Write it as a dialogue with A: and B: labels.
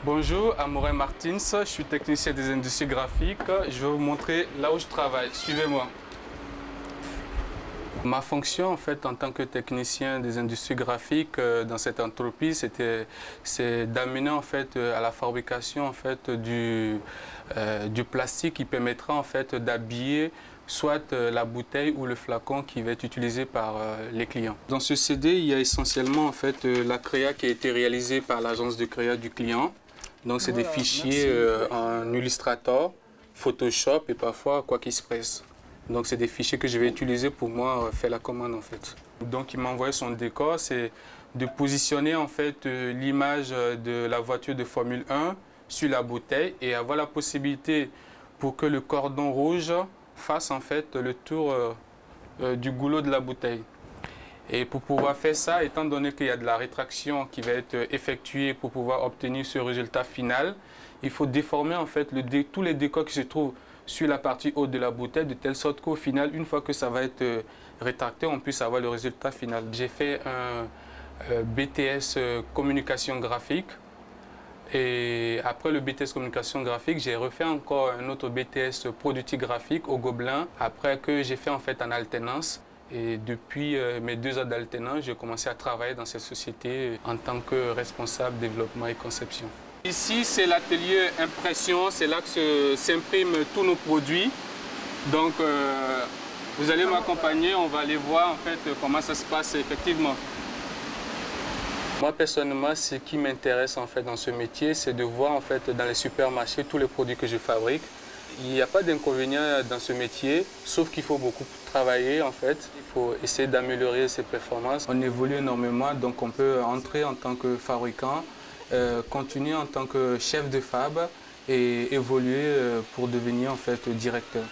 A: Bonjour, Amaury Martins, je suis technicien des industries graphiques. Je vais vous montrer là où je travaille. Suivez-moi. Ma fonction en fait en tant que technicien des industries graphiques dans cette entreprise, c'est d'amener en fait à la fabrication en fait du plastique qui permettra en fait d'habiller soit la bouteille ou le flacon qui va être utilisé par les clients. Dans ce CD, il y a essentiellement en fait la créa qui a été réalisée par l'agence de créa du client. Donc c'est des fichiers en Illustrator, Photoshop et parfois QuickExpress. Donc c'est des fichiers que je vais utiliser pour moi faire la commande en fait. Donc il m'a envoyé son décor, c'est de positionner en fait l'image de la voiture de Formule 1 sur la bouteille et avoir la possibilité pour que le cordon rouge fasse en fait le tour du goulot de la bouteille. Et pour pouvoir faire ça, étant donné qu'il y a de la rétraction qui va être effectuée pour pouvoir obtenir ce résultat final, il faut déformer en fait tous les décors qui se trouvent sur la partie haute de la bouteille, de telle sorte qu'au final, une fois que ça va être rétracté, on puisse avoir le résultat final. J'ai fait un BTS communication graphique. Et après le BTS communication graphique, j'ai refait encore un autre BTS produit graphique au Gobelin, après que j'ai fait en fait en alternance. Et depuis mes 2 ans d'alternance, j'ai commencé à travailler dans cette société en tant que responsable développement et conception. Ici, c'est l'atelier impression, c'est là que s'impriment tous nos produits. Donc, vous allez m'accompagner, on va aller voir en fait comment ça se passe effectivement. Moi, personnellement, ce qui m'intéresse en fait dans ce métier, c'est de voir en fait dans les supermarchés tous les produits que je fabrique. Il n'y a pas d'inconvénient dans ce métier, sauf qu'il faut beaucoup travailler en fait. Il faut essayer d'améliorer ses performances. On évolue énormément, donc on peut entrer en tant que fabricant, continuer en tant que chef de fab et évoluer pour devenir en fait directeur.